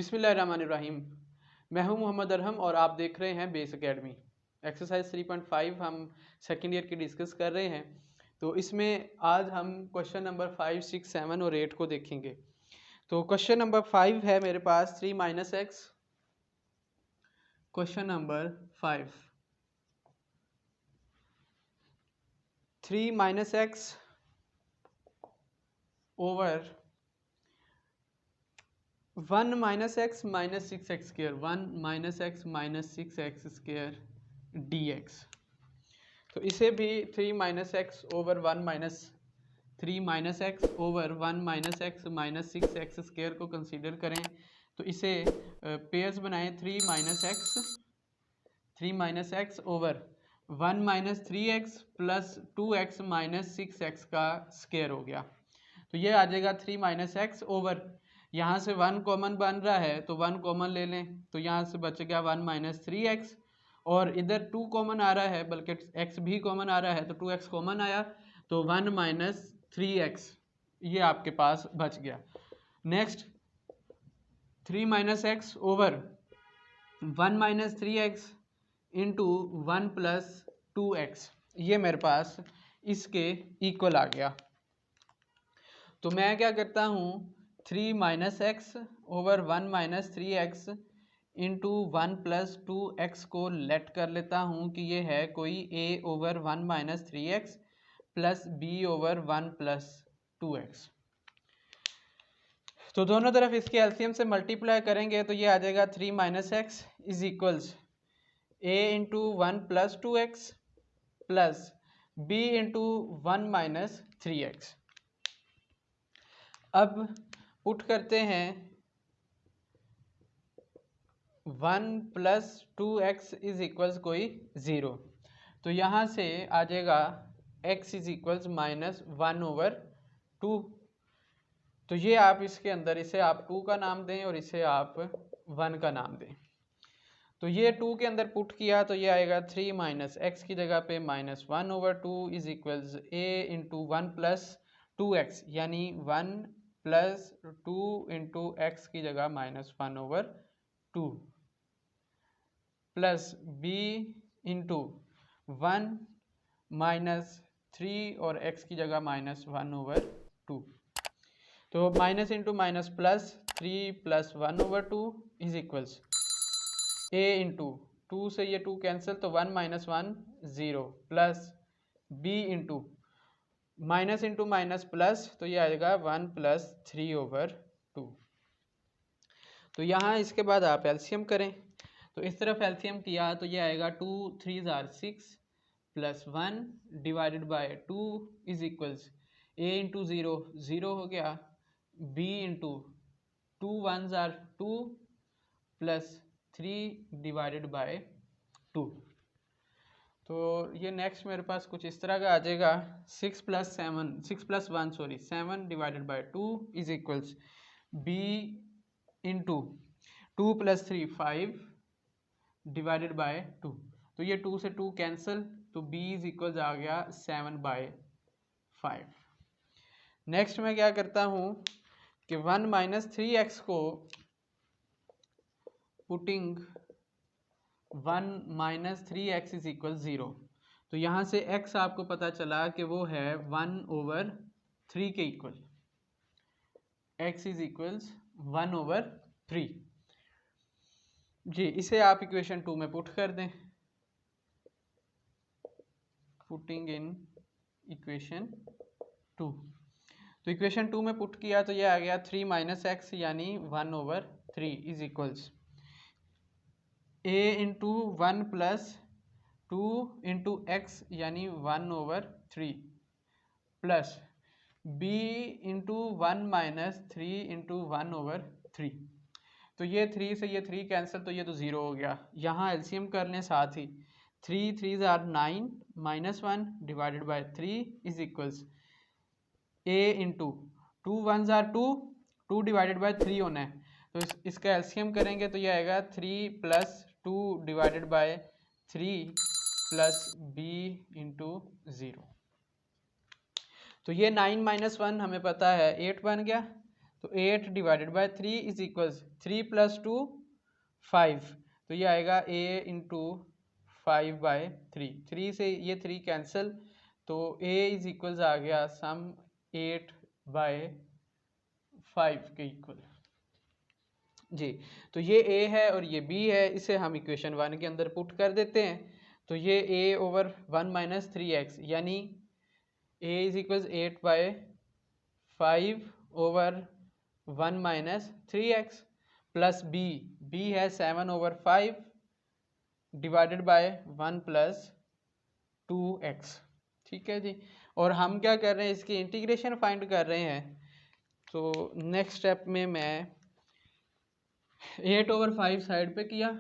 बिस्मिल्लाहिर्रहमानिर्रहीम। मैं हूं मोहम्मद अरहम और आप देख रहे हैं बेस एकेडमी। एक्सरसाइज 3.5 हम सेकेंड ईयर की डिस्कस कर रहे हैं। तो इसमें आज हम क्वेश्चन नंबर 5, 6, 7 और 8 को देखेंगे। तो क्वेश्चन नंबर 5 है मेरे पास 3 - x। Question number 5, 3 - x over 1 - x - 6x square, 1 - x - 6x square dx। तो इसे भी 3 - x over 3 - x over 1 - x - 6x square को कंसीडर करें। तो इसे पेयर्स बनाएं। 3 - x over 1 - 3x plus 2x - 6x का स्क्वायर हो गया। तो ये आ जाएगा 3 - x ओवर, यहाँ से 1 कॉमन बन रहा है तो 1 कॉमन ले लें, तो यहाँ से बच गया 1 - 3x और इधर 2 कॉमन आ रहा है, बल्कि x भी कॉमन आ रहा है तो 2x कॉमन आया तो 1 - 3x ये आपके पास बच गया। Next 3 - x over 1 - 3x into 1 plus 2x, ये मेरे पास इसके इक्वल आ गया। तो मैं क्या करता हूँ, 3 - x over 1 - 3x into 1 plus 2x को लेट कर लेता हूँ कि ये है कोई a over 1 - 3x plus b over 1 plus 2x। तो दोनों तरफ इसके एलसीएम से मल्टीप्लाई करेंगे तो ये आ जाएगा 3 - x is equals a into 1 plus 2x plus b into 1 - 3x। अब पुट करते हैं 1 प्लस 2x इज इक्वल्स कोई 0, तो यहाँ से आ जाएगा x इज इक्वल्स -1 ओवर 2। तो ये आप इसके अंदर इसे आप 2 का नाम दें और इसे आप 1 का नाम दें। तो ये 2 के अंदर पुट किया तो ये आएगा 3 - x की जगह पे -1 over 2 is equals a into 1 plus 2x, यानी 1 प्लस 2 इंटू x की जगह -1 over 2 plus b into 1 minus 3 और x की जगह -1 ओवर 2। तो minus into minus plus 3 plus 1 over 2 is equals a into 2 से ये 2 कैंसिल तो 1 - 1 0 plus b into minus into minus plus तो ये आएगा 1 प्लस 3 ओवर 2। तो यहाँ इसके बाद आप एलसीएम करें। तो इस तरफ एलसीएम किया तो ये आएगा 2 3 R 6 plus 1 divided by 2 is equals a into 0 0 हो गया, b into 2 1 R 2 plus 3 divided by 2। तो ये नेक्स्ट मेरे पास कुछ इस तरह का आ जाएगा 6 plus 1 divided by 2 is equals b into 2 plus 3 5 divided by 2। तो ये 2 से 2 कैंसिल तो b इज इक्वल्स आ गया 7/5। नेक्स्ट मैं क्या करता हूँ कि 1 - 3x को पुटिंग 1 - 3x इज इक्वल 0। तो यहाँ से x आपको पता चला कि वो है 1 ओवर 3 के equal, x is equals 1 over 3 जी। इसे आप इक्वेशन 2 में पुट कर दें। पुटिंग इन इक्वेशन 2, तो इक्वेशन 2 में पुट किया तो ये आ गया 3 - x यानी 1 over 3 is equals a into 1 plus 2 into x यानी 1 over 3 plus b into 1 minus 3 into 1 over 3। तो ये 3 से ये 3 कैंसिल तो ये तो 0 हो गया। यहाँ एलसीएम कर लें साथ ही 3 3 R 9 -1 divided by 3 is equals a into 2 1 R 2 divided by 3 होना है तो इसका एलसीएम करेंगे तो ये आएगा 3 plus 2 divided by 3 plus b into 0। तो ये 9 - 1 हमें पता है 8 बन गया। तो 8 डिवाइडेड बाय 3 इज इक्वल्स 3 + 2 5, तो ये आएगा a इंटू 5/3, 3 से ये 3 कैंसिल, तो a इज इक्वल्स आ गया सम 8/5 के इक्वल जी। तो ये a है और ये b है, इसे हम इक्वेशन 1 के अंदर पुट कर देते हैं। तो ये a/1 - 3x यानी a is equals 8/5/1 - 3x plus b है 7/5 डिवाइडेड बाय 1 + 2x। ठीक है जी। और हम क्या कर रहे हैं, इसकी इंटीग्रेशन फाइंड कर रहे हैं। तो नेक्स्ट स्टेप में मैं 8/5 साइड पे किया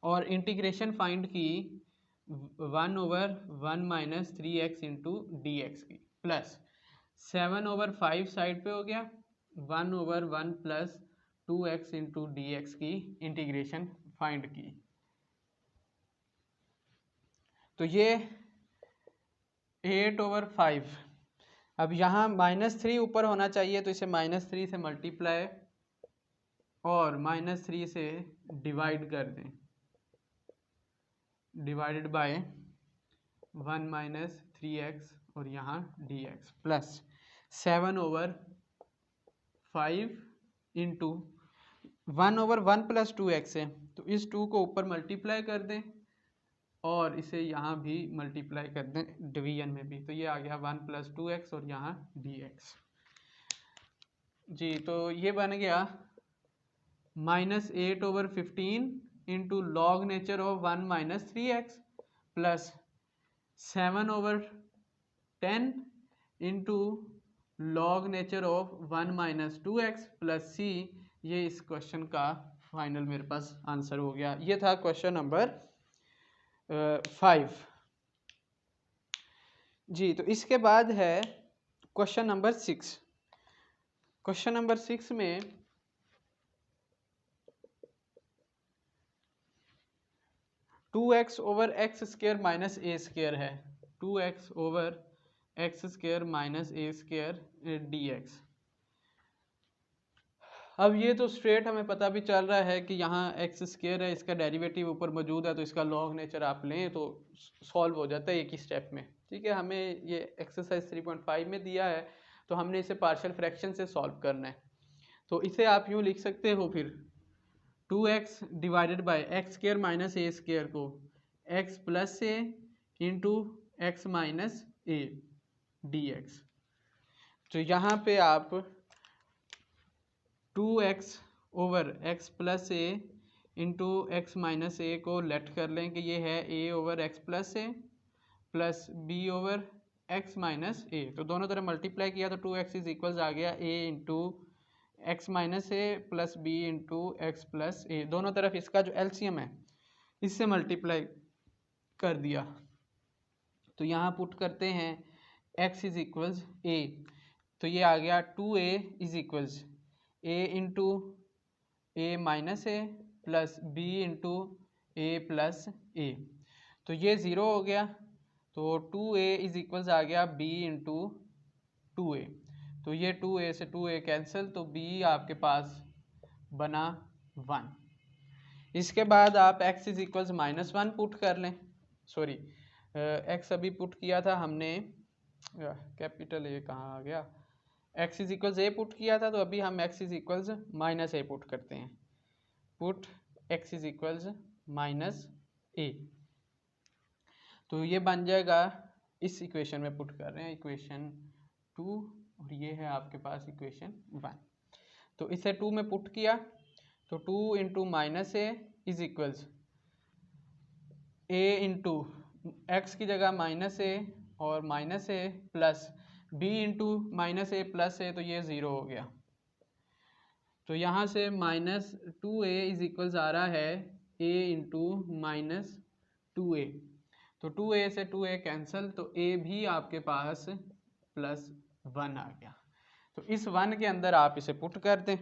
और इंटीग्रेशन फाइंड की 1/1 - 3x इंटू dx की, प्लस 7/5 साइड पे हो गया 1/1 + 2x इंटू dx की इंटीग्रेशन फाइंड की। तो ये 8/5, अब यहाँ -3 ऊपर होना चाहिए, तो इसे -3 से मल्टीप्लाई और -3 से डिवाइड कर दें, डिवाइडेड बाय 1 - 3x और यहाँ dx प्लस 7/5 इंटू 1/1 + 2x है, तो इस 2 को ऊपर मल्टीप्लाई कर दें और इसे यहाँ भी मल्टीप्लाई कर दें डिवीजन में भी, तो ये आ गया 1 + 2x और यहाँ dx जी। तो ये बन गया -8/15 into log nature of 1 - 3x plus 7/10 into log nature of 1 - 2x plus c। ये इस क्वेश्चन का फाइनल मेरे पास आंसर हो गया। ये था क्वेश्चन नंबर 5 जी। तो इसके बाद है क्वेश्चन नंबर 6। क्वेश्चन नंबर 6 में 2x/x² - a² है, 2x/x² - a² dx। अब ये तो स्ट्रेट हमें पता भी चल रहा है कि यहाँ x² है, इसका डेरिवेटिव ऊपर मौजूद है, तो इसका लॉग नेचर आप लें तो सॉल्व हो जाता है एक ही स्टेप में। ठीक है, हमें ये एक्सरसाइज 3.5 में दिया है, तो हमने इसे पार्शियल फ्रैक्शन से सॉल्व करना है। तो इसे आप यूँ लिख सकते हो फिर 2x divided by x² - a² को x + a into x - a dx। तो यहाँ पे आप 2x/x + a into x - a को लेट कर लें कि ये है a/x + a plus b/x - a। तो दोनों तरफ मल्टीप्लाई किया तो 2x इज इक्वल्स आ गया a into x - a plus b into x + a। दोनों तरफ इसका जो एलसीएम है इससे मल्टीप्लाई कर दिया। तो यहाँ पुट करते हैं x इज इक्वल्स a, तो ये आ गया 2a is equals a into a - a plus b into a plus a। तो ये 0 हो गया, तो 2a इज इक्वल्स आ गया b इंटू 2a। तो ये 2a से 2a कैंसिल, तो b आपके पास बना 1। इसके बाद आप x इज इक्वल्स -1 पुट कर लें, सॉरी x अभी पुट किया था हमने, कैपिटल A कहाँ आ गया, x is equals a put किया था, तो अभी हम x is equals -a put करते हैं। Put x is equals -a, तो ये बन जाएगा, इस इक्वेशन में पुट कर रहे हैं इक्वेशन 2 और ये है आपके पास इक्वेशन 1। तो इसे 2 में पुट किया तो 2 into -a is equals a into x की जगह -a और -a plus b into -a plus a, तो ये 0 हो गया। तो यहाँ से -2a इज इक्वल्स आ रहा है a इंटू -2a, तो 2a से 2a कैंसिल, तो a भी आपके पास +1 आ गया। तो इस 1 के अंदर आप इसे पुट कर दें,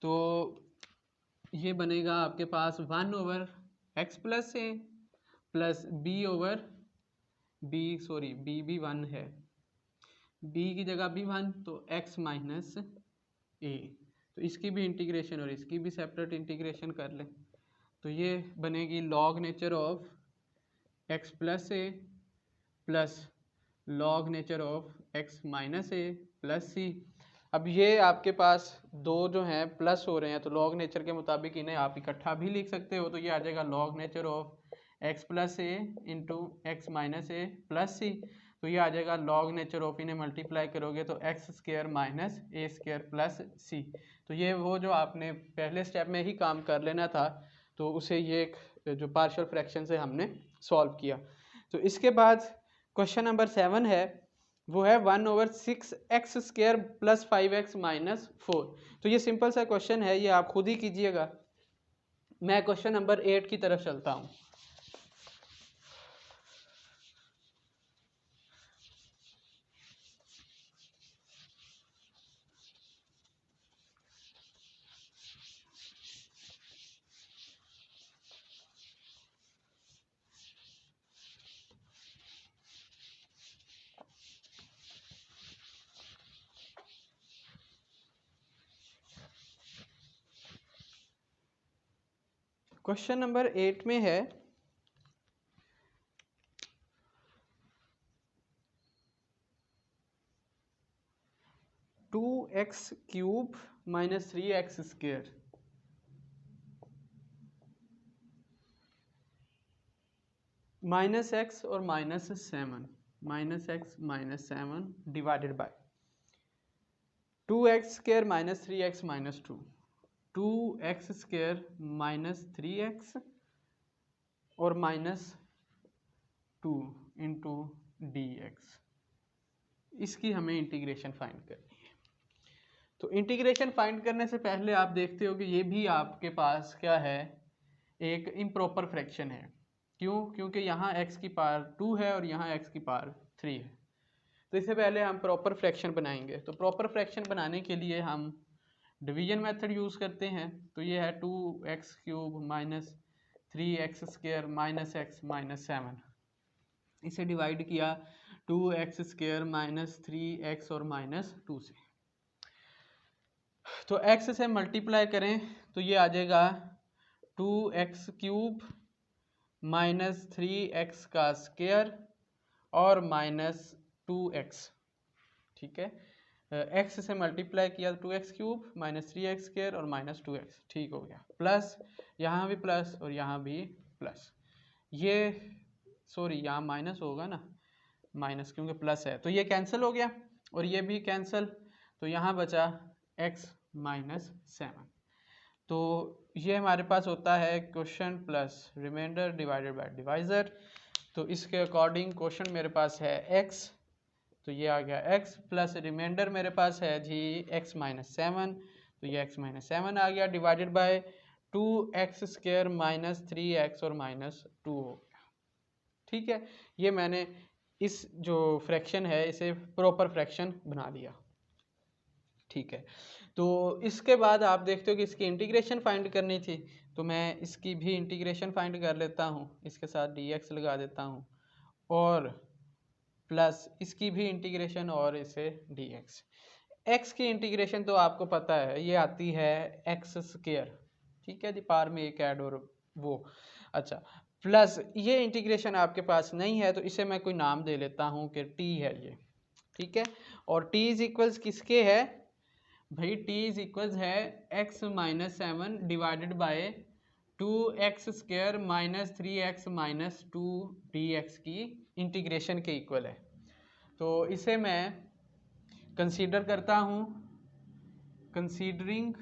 तो ये बनेगा आपके पास 1/x + a प्लस b भी 1 है, b की जगह भी 1 तो x माइनस ए, तो इसकी भी इंटीग्रेशन और इसकी भी सेपरेट इंटीग्रेशन कर लें तो ये बनेगी log nature of x plus a plus log nature of x minus a plus c. अब ये आपके पास दो जो हैं प्लस हो रहे हैं तो लॉग नेचर के मुताबिक इन्हें आप इकट्ठा भी लिख सकते हो, तो ये आ जाएगा log nature of x plus a into x minus a plus c. तो ये आ जाएगा लॉग नेचर ऑफ, इन्हें मल्टीप्लाई करोगे तो x square minus a square plus c. तो ये वो जो आपने पहले स्टेप में ही काम कर लेना था, तो उसे ये जो पार्शियल फ्रैक्शन से हमने सॉल्व किया। तो इसके बाद क्वेश्चन नंबर 7 है, वो है 1/6x² प्लस 5x माइनस 4। तो ये सिंपल सा क्वेश्चन है, ये आप खुद ही कीजिएगा। मैं क्वेश्चन नंबर 8 की तरफ चलता हूँ। क्वेश्चन नंबर 8 में है 2x³ minus 3x² minus x और minus 7 minus x minus 7 divided by 2x² minus 3x minus 2 2x² minus 3x और माइनस 2 इंटू dx। इसकी हमें इंटीग्रेशन फाइंड करनी है। तो इंटीग्रेशन फाइंड करने से पहले आप देखते हो कि ये भी आपके पास क्या है, एक इम्प्रॉपर फ्रैक्शन है। क्यों? क्योंकि यहाँ x की पावर 2 है और यहाँ x की पावर 3 है। तो इससे पहले हम प्रॉपर फ्रैक्शन बनाएंगे। तो प्रॉपर फ्रैक्शन बनाने के लिए हम डिवीजन मेथड यूज़ करते हैं। तो ये है 2x³ minus 3x² minus x minus 7। इसे डिवाइड किया 2x² माइनस 3x और माइनस 2 से। तो x से मल्टीप्लाई करें तो ये आ जाएगा 2x³ माइनस 3x का स्क्वायर और माइनस 2x। ठीक है, x से मल्टीप्लाई किया 2x³ माइनस 3x² और माइनस 2x। ठीक हो गया, प्लस यहाँ भी प्लस और यहाँ भी प्लस। ये सॉरी यहाँ माइनस होगा ना, माइनस क्योंकि प्लस है तो ये कैंसिल हो गया और ये भी कैंसिल। तो यहाँ बचा x माइनस 7। तो ये हमारे पास होता है question plus reminder divided by divisor. तो इसके अकॉर्डिंग क्वेश्चन मेरे पास है x, तो ये आ गया x प्लस रिमाइंडर मेरे पास है जी x माइनस 7। तो ये x माइनस 7 आ गया divided by 2x² minus 3x और माइनस 2 हो गया। ठीक है, ये मैंने इस जो फ्रैक्शन है इसे प्रॉपर फ्रैक्शन बना लिया। ठीक है, तो इसके बाद आप देखते हो कि इसकी इंटीग्रेशन फाइंड करनी थी, तो मैं इसकी भी इंटीग्रेशन फाइंड कर लेता हूँ। इसके साथ dx लगा देता हूँ और प्लस इसकी भी इंटीग्रेशन और इसे dx। x की इंटीग्रेशन तो आपको पता है, ये आती है x²। ठीक है जी, पार में एक ऐड और वो। अच्छा, प्लस ये इंटीग्रेशन आपके पास नहीं है तो इसे मैं कोई नाम दे लेता हूँ कि t है ये। ठीक है, और t इज इक्वल्स किसके है भाई? t इज इक्वल्स है x minus 7 divided by 2x² minus 3x minus 2 dx की इंटीग्रेशन के इक्वल है। तो इसे मैं कंसीडर करता हूँ, considering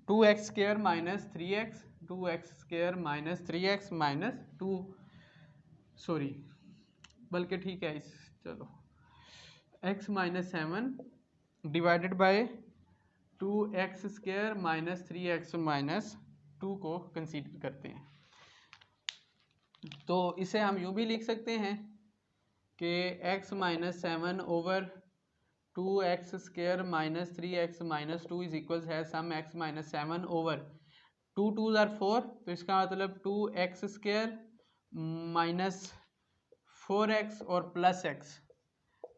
2x² minus 3x 2x² minus 3x minus 2 sorry बल्कि ठीक है इस चलो x minus 7 divided by 2x² minus 3x minus 2 को कंसीडर करते हैं। तो इसे हम यूँ भी लिख सकते हैं कि x minus 7 over 2x² minus 3x minus 2 is equals है सम x minus 7 over 2 2s are 4। तो इसका मतलब 2x² माइनस 4x और प्लस x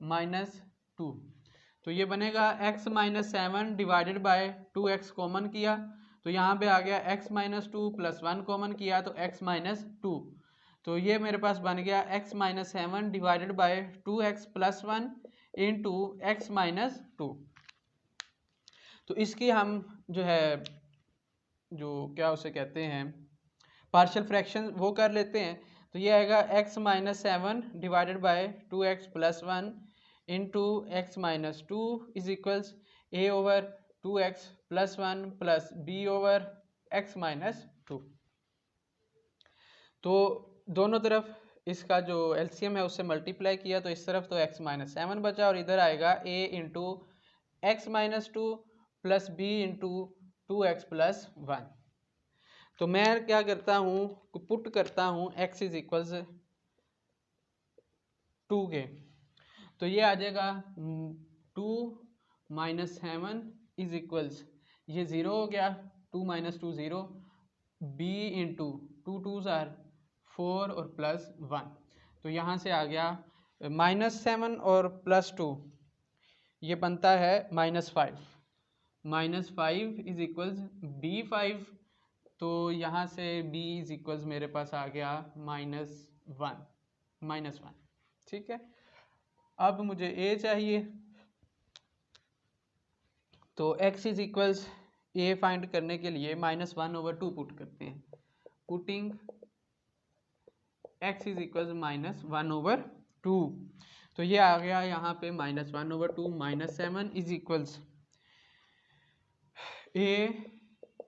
माइनस 2। तो ये बनेगा x minus 7 divided by 2x common किया तो यहाँ पे आ गया x माइनस 2 प्लस 1 कॉमन किया तो x माइनस 2। तो ये मेरे पास बन गया x minus 7 divided by 2x plus 1 into x minus 2। तो इसकी हम जो है जो क्या उसे कहते हैं पार्शियल फ्रैक्शन वो कर लेते हैं। तो ये आएगा x minus 7 divided by 2x plus 1 into x minus 2 is equals a over 2x plus 1 plus b over x minus 2। तो दोनों तरफ इसका जो एलसीएम है उससे मल्टीप्लाई किया तो इस तरफ तो x माइनस 7 बचा और इधर आएगा a into x minus 2 plus b into 2x plus 1। तो मैं क्या करता हूँ पुट करता हूँ x इज इक्वल्स 2 के। तो ये आ जाएगा 2 माइनस 7 इज इक्वल्स ये 0 हो गया 2 माइनस 2 0 b इंटू 2 2 ज़ार 4 और प्लस 1। तो यहाँ से आ गया माइनस 7 और प्लस 2 ये बनता है -5 -5 इज इक्वल्स b5। तो यहाँ से b इज इक्वल्स मेरे पास आ गया -1 ठीक है। अब मुझे a चाहिए तो x is equals a find करने के लिए -1/2 पुट करते हैं। Putting x is equals -1/2। तो ये आ गया यहाँ पे -1/2 -7 इज इक्वल्स a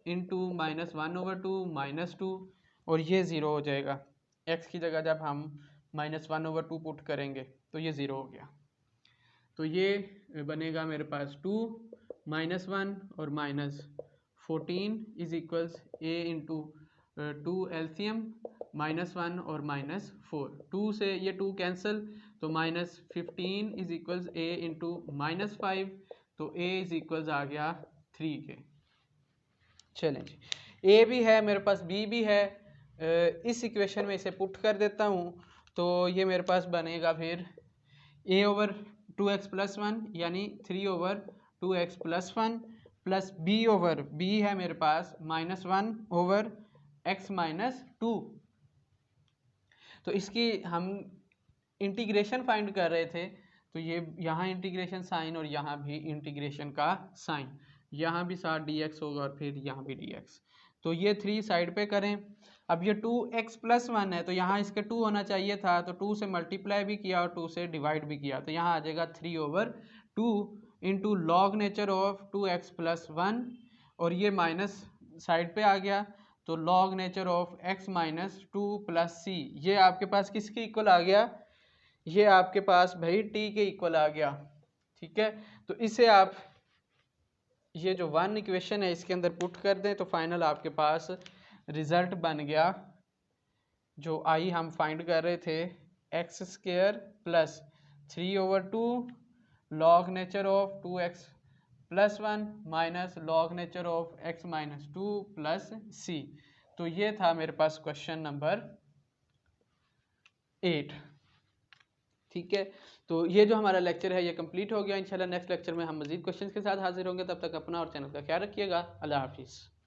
इंटू -1/2 -2 और ये 0 हो जाएगा। x की जगह जब हम -1/2 पुट करेंगे तो ये 0 हो गया। तो ये बनेगा मेरे पास 2 -1 और -14 is equals a into 2 LCM -1 और -4 2 से ये 2 कैंसिल तो -15 इज इक्वल्स a इंटू -5 तो a इज इक्वल्स आ गया 3 के। चलें जी a भी है मेरे पास b भी है इस इक्वेशन में इसे पुट कर देता हूँ तो ये मेरे पास बनेगा फिर a ओवर 2x प्लस 1 यानी 3 over 2x plus 1 plus b over b है मेरे पास -1 ओवर x माइनस 2। तो इसकी हम इंटीग्रेशन फाइंड कर रहे थे तो ये यहाँ इंटीग्रेशन साइन और यहाँ भी इंटीग्रेशन का साइन यहाँ भी साथ dx होगा और फिर यहाँ भी dx। तो ये 3 साइड पे करें। अब ये 2x प्लस 1 है तो यहाँ इसके 2 होना चाहिए था तो 2 से मल्टीप्लाई भी किया और 2 से डिवाइड भी किया तो यहाँ आ जाएगा 3 over 2 into log nature of 2x plus 1 और ये माइनस साइड पे आ गया तो log nature of x minus 2 plus c ये आपके पास किसके इक्वल आ गया ये आपके पास भाई t के इक्वल आ गया। ठीक है तो इसे आप ये जो 1 इक्वेशन है इसके अंदर पुट कर दें तो फाइनल आपके पास रिजल्ट बन गया जो i हम फाइंड कर रहे थे x square plus 3 over 2 log nature of 2x plus 1 minus log nature of x minus 2 plus c। तो ये था मेरे पास क्वेश्चन नंबर 8। ठीक है तो ये जो हमारा लेक्चर है ये कंप्लीट हो गया। इंशाल्लाह नेक्स्ट लेक्चर में हम मजीद क्वेश्चंस के साथ हाजिर होंगे। तब तक अपना और चैनल का ख्याल रखिएगा। अल्लाह हाफिज़।